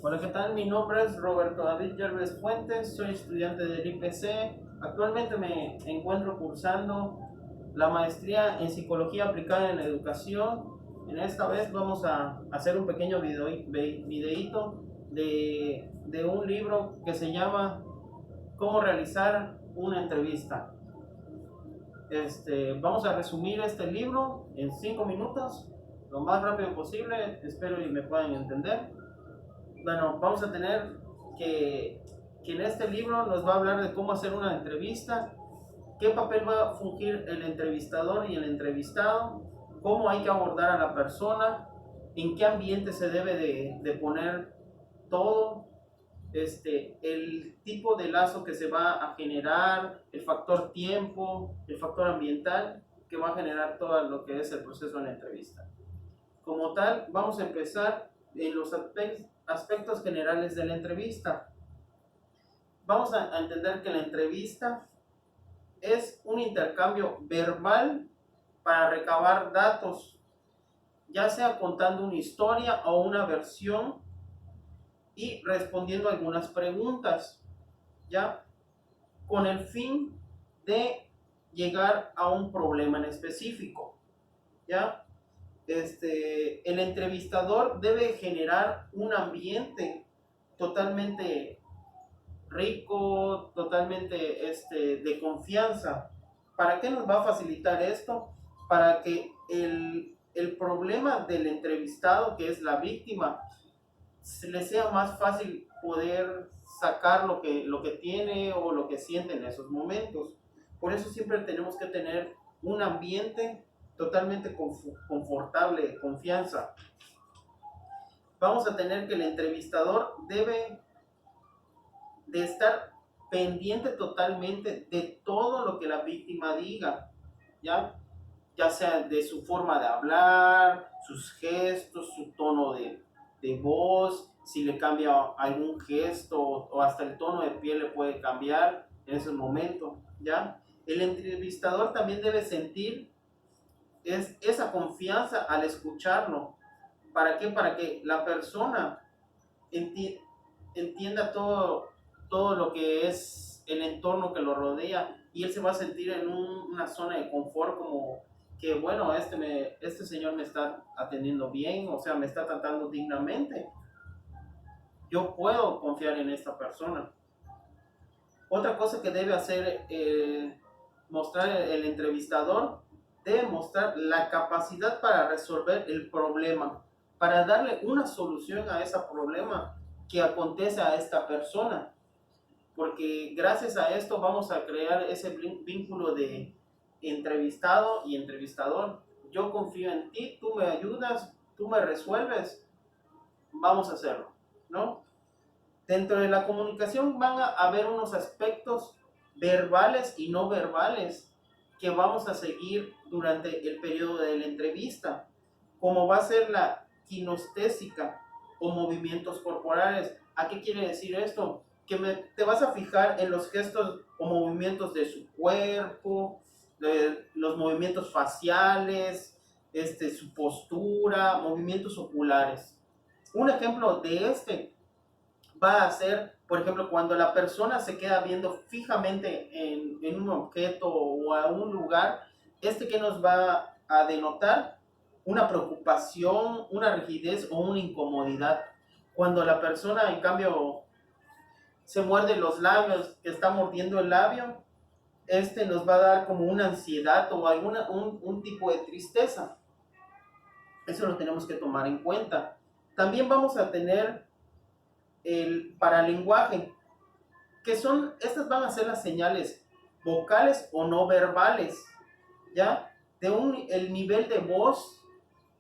Hola, ¿qué tal? Mi nombre es Roberto David Yerves Fuentes, soy estudiante del IPC. Actualmente me encuentro cursando la maestría en Psicología Aplicada en la Educación. En esta vez vamos a hacer un pequeño videíto de un libro que se llama Cómo realizar una entrevista. Vamos a resumir este libro en 5 minutos, lo más rápido posible, espero y me puedan entender. Bueno, vamos a tener que en este libro nos va a hablar de cómo hacer una entrevista, qué papel va a fungir el entrevistador y el entrevistado, cómo hay que abordar a la persona, en qué ambiente se debe de poner todo, el tipo de lazo que se va a generar, el factor tiempo, el factor ambiental que va a generar todo lo que es el proceso de la entrevista. Como tal, vamos a empezar en los aspectos generales de la entrevista. Vamos a entender que la entrevista es un intercambio verbal para recabar datos, ya sea contando una historia o una versión y respondiendo algunas preguntas, ¿ya? Con el fin de llegar a un problema en específico, ¿ya? El entrevistador debe generar un ambiente totalmente rico, totalmente de confianza. ¿Para qué nos va a facilitar esto? Para que el problema del entrevistado, que es la víctima, se le sea más fácil poder sacar lo que tiene o lo que siente en esos momentos. Por eso siempre tenemos que tener un ambiente totalmente confortable, de confianza. Vamos a tener que el entrevistador debe de estar pendiente totalmente de todo lo que la víctima diga, ¿ya? Ya sea de su forma de hablar, sus gestos, su tono de voz, si le cambia algún gesto o hasta el tono de piel le puede cambiar en ese momento, ¿ya? El entrevistador también debe sentir esa confianza al escucharlo. ¿Para qué? Para que la persona enti entienda todo lo que es el entorno que lo rodea y él se va a sentir en una zona de confort como que bueno, este señor me está atendiendo bien, o sea, me está tratando dignamente, yo puedo confiar en esta persona. Otra cosa que debe hacer, mostrar el entrevistador, debe mostrar la capacidad para resolver el problema, para darle una solución a ese problema que acontece a esta persona. Porque gracias a esto vamos a crear ese vínculo de entrevistado y entrevistador. Yo confío en ti, tú me ayudas, tú me resuelves, vamos a hacerlo, ¿no? Dentro de la comunicación van a haber unos aspectos verbales y no verbales que vamos a seguir durante el periodo de la entrevista, como va a ser la kinestésica o movimientos corporales. ¿A qué quiere decir esto? Que te vas a fijar en los gestos o movimientos de su cuerpo, de los movimientos faciales, su postura, movimientos oculares. Un ejemplo de va a ser, por ejemplo, cuando la persona se queda viendo fijamente en un objeto o a un lugar, que nos va a denotar una preocupación, una rigidez o una incomodidad. Cuando la persona, en cambio, se muerde los labios, que está mordiendo el labio, nos va a dar como una ansiedad o un tipo de tristeza. Eso lo tenemos que tomar en cuenta. También vamos a tener el paralenguaje, estas van a ser las señales vocales o no verbales, ¿ya? El nivel de voz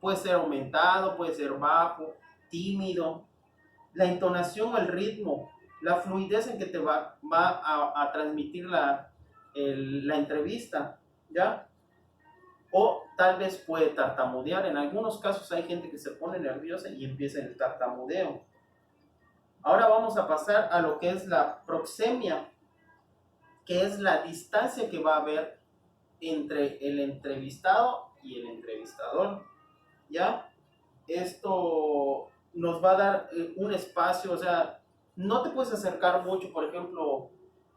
puede ser aumentado, puede ser bajo, tímido, la entonación, el ritmo, la fluidez en que te va a transmitir la entrevista, ¿ya? O tal vez puede tartamudear. En algunos casos hay gente que se pone nerviosa y empieza el tartamudeo. Ahora vamos a pasar a lo que es la proxemia, que es la distancia que va a haber entre el entrevistado y el entrevistador, ¿ya? Esto nos va a dar un espacio, o sea, no te puedes acercar mucho, por ejemplo,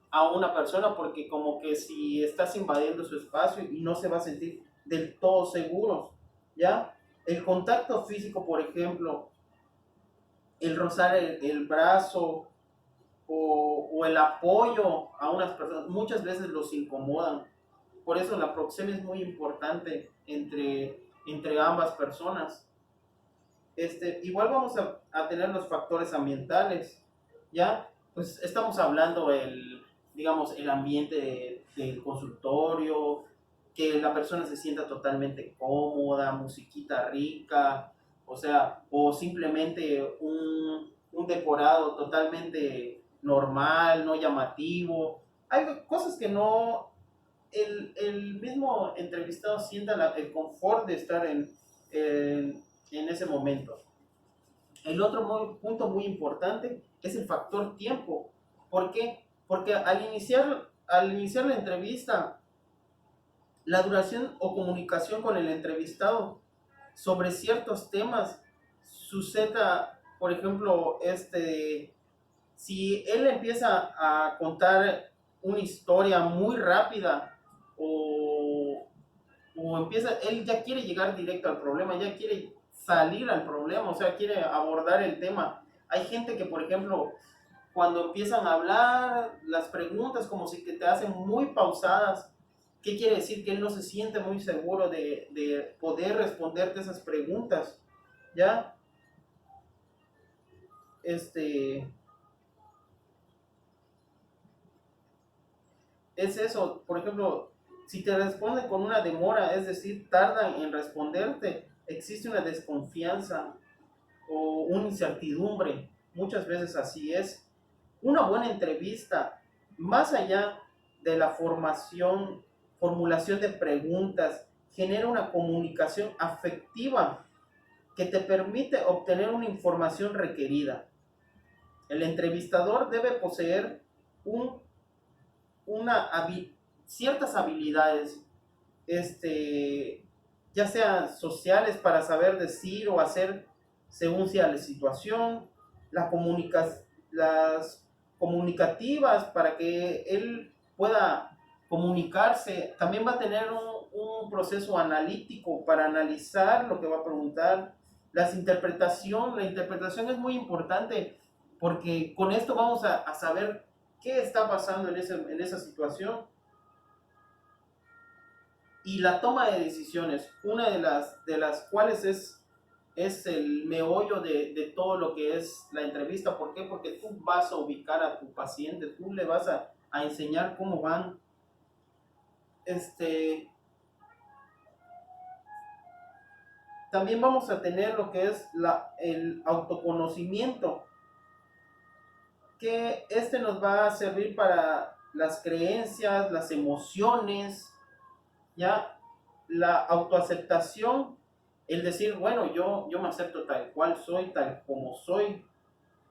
a una persona porque como que si estás invadiendo su espacio y no se va a sentir del todo seguro, ¿ya? El contacto físico, por ejemplo, el rozar el brazo o el apoyo a unas personas, muchas veces los incomodan. Por eso la proxemia es muy importante entre ambas personas. Igual vamos a tener los factores ambientales, ¿ya? Pues estamos hablando digamos, el ambiente del consultorio, que la persona se sienta totalmente cómoda, musiquita rica, o sea, o simplemente un decorado totalmente normal, no llamativo. Hay cosas que no, el mismo entrevistado sienta el confort de estar en ese momento. El otro punto muy importante es el factor tiempo. ¿Por qué? Porque al iniciar la entrevista, la duración o comunicación con el entrevistado sobre ciertos temas suceda, por ejemplo, si él empieza a contar una historia muy rápida o empieza, él ya quiere llegar directo al problema, ya quiere salir al problema, o sea, quiere abordar el tema. Hay gente que, por ejemplo, cuando empiezan a hablar, las preguntas como si que te hacen muy pausadas. ¿Qué quiere decir? Que él no se siente muy seguro de poder responderte esas preguntas, ¿ya? Es eso, por ejemplo, si te responden con una demora, es decir, tardan en responderte, existe una desconfianza o una incertidumbre, muchas veces así es. Una buena entrevista, más allá de la formulación de preguntas, genera una comunicación afectiva que te permite obtener una información requerida. El entrevistador debe poseer un una ciertas habilidades, ya sean sociales para saber decir o hacer según sea la situación, las comunicativas para que él pueda comunicarse. También va a tener un proceso analítico para analizar lo que va a preguntar. La interpretación es muy importante porque con esto vamos a saber qué está pasando en esa situación. Y la toma de decisiones, una de las cuales es el meollo de todo lo que es la entrevista. ¿Por qué? Porque tú vas a ubicar a tu paciente, tú le vas a enseñar cómo van. También vamos a tener lo que es el autoconocimiento, que nos va a servir para las creencias, las emociones, ya la autoaceptación, el decir, bueno, yo me acepto tal cual soy, tal como soy.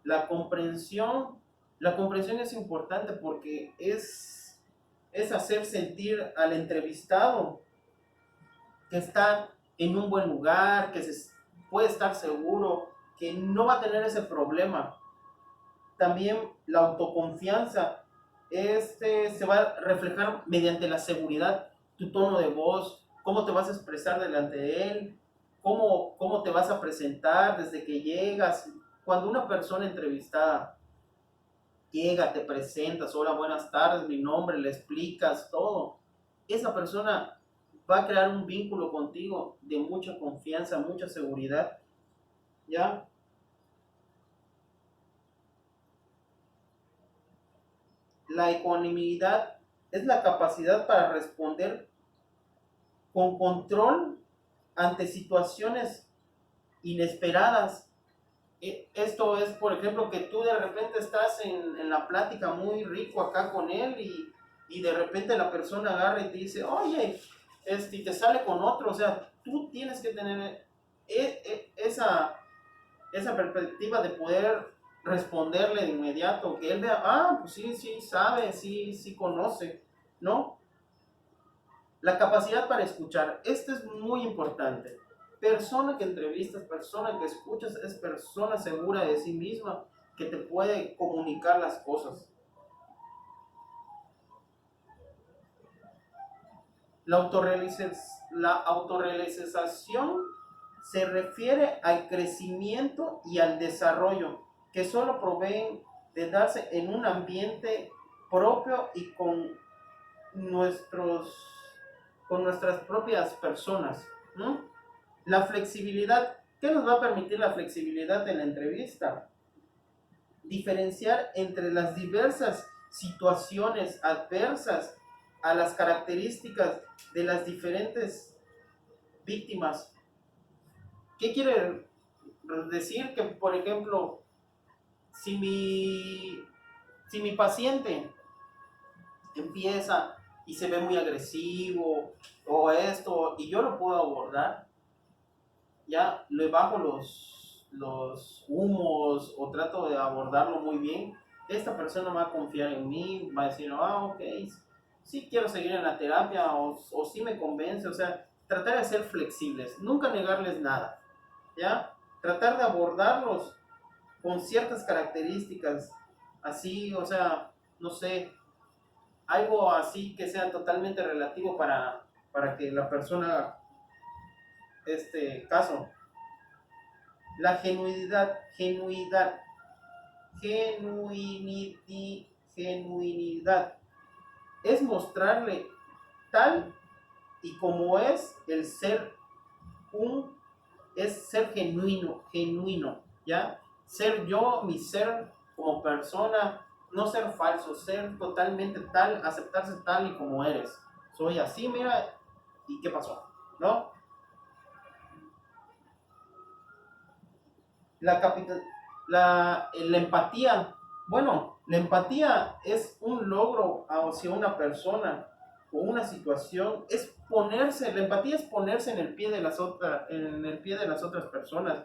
La comprensión, la comprensión es importante porque es hacer sentir al entrevistado que está en un buen lugar, que puede estar seguro, que no va a tener ese problema. También la autoconfianza, se va a reflejar mediante la seguridad, tu tono de voz, cómo te vas a expresar delante de él, cómo te vas a presentar desde que llegas. Cuando una persona entrevistada llega, te presentas, hola, buenas tardes, mi nombre, le explicas todo, esa persona va a crear un vínculo contigo de mucha confianza, mucha seguridad, ¿ya? La ecuanimidad es la capacidad para responder con control ante situaciones inesperadas. Esto es, por ejemplo, que tú de repente estás en la plática muy rico acá con él y de repente la persona agarra y te dice, oye, y te sale con otro. O sea, tú tienes que tener esa perspectiva de poder responderle de inmediato, que él vea, pues sí, sí sabe, sí, sí conoce, ¿no? La capacidad para escuchar, esto es muy importante. persona que entrevistas, persona que escuchas, es persona segura de sí misma que te puede comunicar las cosas. La autorrealización se refiere al crecimiento y al desarrollo que solo proveen de darse en un ambiente propio y nuestros, con nuestras propias personas, ¿no? La flexibilidad. ¿Qué nos va a permitir la flexibilidad en la entrevista? Diferenciar entre las diversas situaciones adversas a las características de las diferentes víctimas. ¿Qué quiere decir? Que, por ejemplo, si mi paciente empieza y se ve muy agresivo o esto, y yo lo puedo abordar, ya le bajo los humos o trato de abordarlo muy bien, esta persona va a confiar en mí, va a decir, ok, sí quiero seguir en la terapia o sí me convence, o sea, tratar de ser flexibles, nunca negarles nada, ¿ya? Tratar de abordarlos con ciertas características, así, o sea, no sé, algo así que sea totalmente relativo para que la persona, caso. La genuinidad es mostrarle tal y como es el ser es ser genuino, ¿ya? Ser yo, mi ser como persona, no ser falso, ser totalmente tal, aceptarse tal y como eres. Soy así, mira, ¿y qué pasó? ¿No? La, capital, la empatía. Bueno, la empatía es un logro hacia una persona o una situación. La empatía es ponerse en el pie de las otras personas.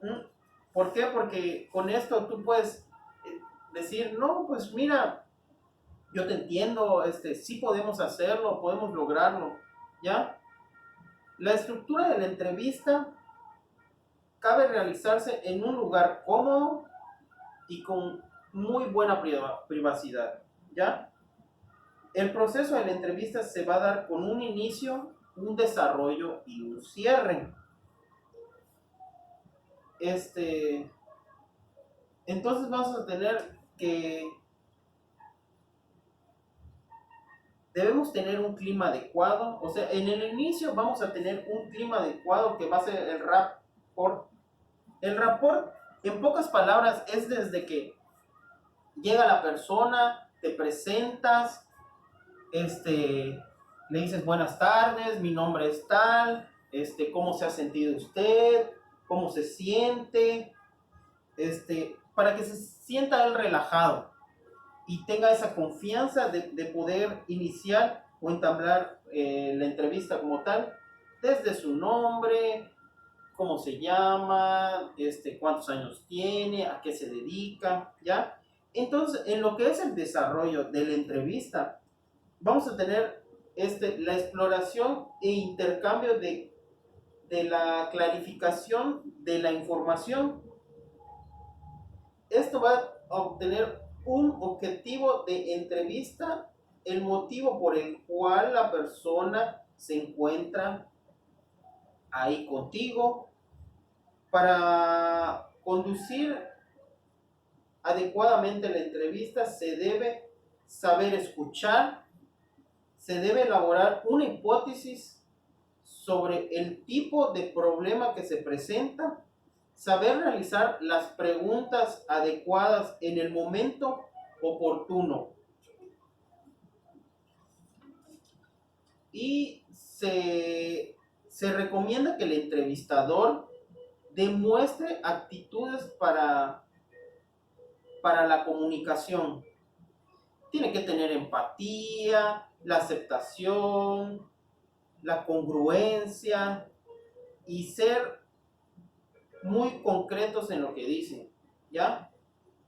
¿Mm? ¿Por qué? Porque con esto tú puedes decir, no, pues mira, yo te entiendo, sí podemos hacerlo, podemos lograrlo, ¿ya? La estructura de la entrevista cabe realizarse en un lugar cómodo y con muy buena privacidad, ¿ya? El proceso de la entrevista se va a dar con un inicio, un desarrollo y un cierre. Entonces vamos a tener que debemos tener un clima adecuado, o sea, en el inicio vamos a tener un clima adecuado que va a ser el rapport. El rapport, en pocas palabras, es desde que llega la persona, te presentas, le dices buenas tardes, mi nombre es tal, cómo se ha sentido usted, cómo se siente, para que se sienta él relajado y tenga esa confianza de poder iniciar o entablar la entrevista como tal, desde su nombre, cómo se llama, cuántos años tiene, a qué se dedica, ¿ya? Entonces, en lo que es el desarrollo de la entrevista, vamos a tener la exploración e intercambio de la clarificación de la información. Esto va a obtener un objetivo de entrevista, el motivo por el cual la persona se encuentra ahí contigo. Para conducir adecuadamente la entrevista se debe saber escuchar, se debe elaborar una hipótesis sobre el tipo de problema que se presenta, saber realizar las preguntas adecuadas en el momento oportuno. Y se recomienda que el entrevistador demuestre actitudes para la comunicación. Tiene que tener empatía, la aceptación, la congruencia y ser muy concretos en lo que dicen, ¿ya?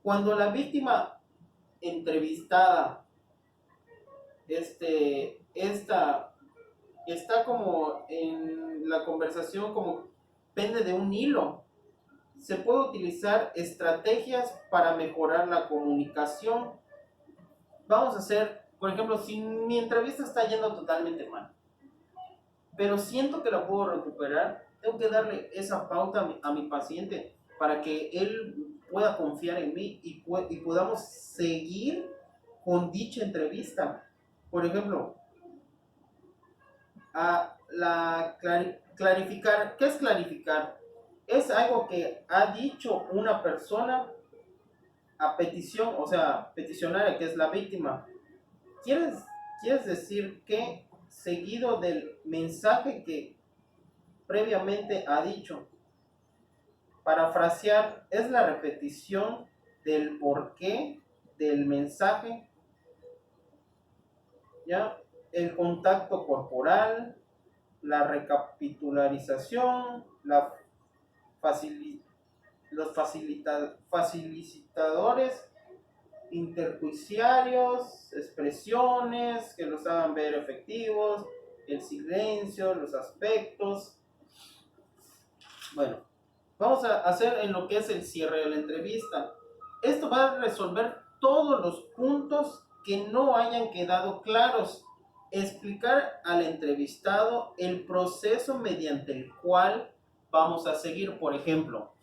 Cuando la víctima entrevistada, esta está como en la conversación, como pende de un hilo. Se puede utilizar estrategias para mejorar la comunicación. Vamos a hacer, por ejemplo, si mi entrevista está yendo totalmente mal, pero siento que la puedo recuperar, tengo que darle esa pauta a mi paciente para que él pueda confiar en mí y podamos seguir con dicha entrevista. Por ejemplo, clarificar. ¿Qué es clarificar? Es algo que ha dicho una persona a petición, o sea, peticionaria, que es la víctima. ¿Quieres, quieres decir que seguido del mensaje que previamente ha dicho? Parafrasear es la repetición del porqué del mensaje, ¿ya? El contacto corporal, la recapitularización, los facilitadores interjuiciarios, expresiones que los hagan ver efectivos, el silencio, los aspectos. Bueno, vamos a hacer en lo que es el cierre de la entrevista. Esto va a resolver todos los puntos que no hayan quedado claros. Explicar al entrevistado el proceso mediante el cual vamos a seguir. Por ejemplo,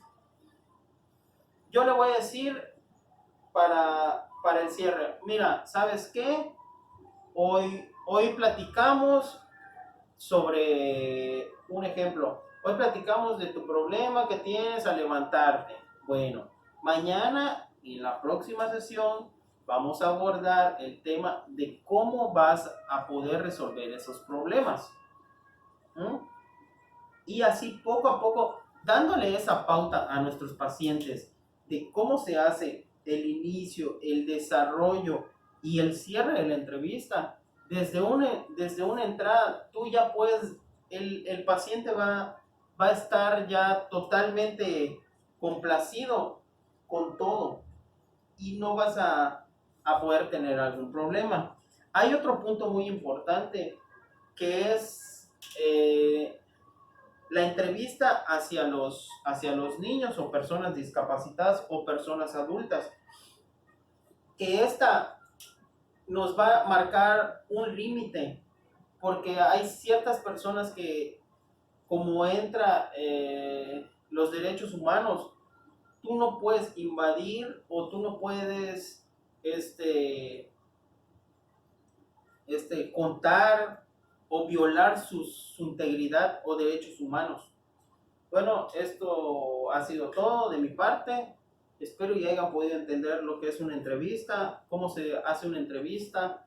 yo le voy a decir para el cierre, mira, ¿sabes qué? Hoy platicamos sobre un ejemplo. Hoy platicamos de tu problema que tienes al levantarte. Bueno, mañana en la próxima sesión vamos a abordar el tema de cómo vas a poder resolver esos problemas. ¿Mm? Y así poco a poco, dándole esa pauta a nuestros pacientes de cómo se hace el inicio, el desarrollo y el cierre de la entrevista. Desde una entrada, tú ya puedes, el paciente va a estar ya totalmente complacido con todo y no vas a poder tener algún problema. Hay otro punto muy importante que es la entrevista hacia los niños o personas discapacitadas o personas adultas, que esta nos va a marcar un límite, porque hay ciertas personas que, como entra los derechos humanos, tú no puedes invadir o tú no puedes contar o violar su integridad o derechos humanos. Bueno, esto ha sido todo de mi parte. Espero y hayan podido entender lo que es una entrevista, cómo se hace una entrevista.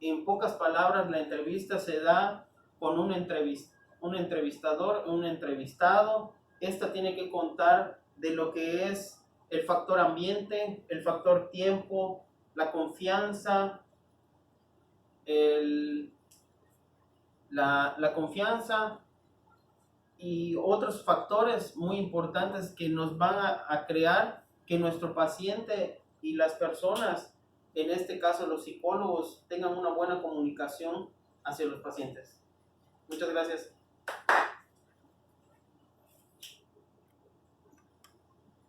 En pocas palabras, la entrevista se da con un entrevistador, un entrevistado. Esta tiene que contar de lo que es el factor ambiente, el factor tiempo, la confianza, la confianza y otros factores muy importantes que nos van a crear que nuestro paciente y las personas, en este caso los psicólogos, tengan una buena comunicación hacia los pacientes. Muchas gracias.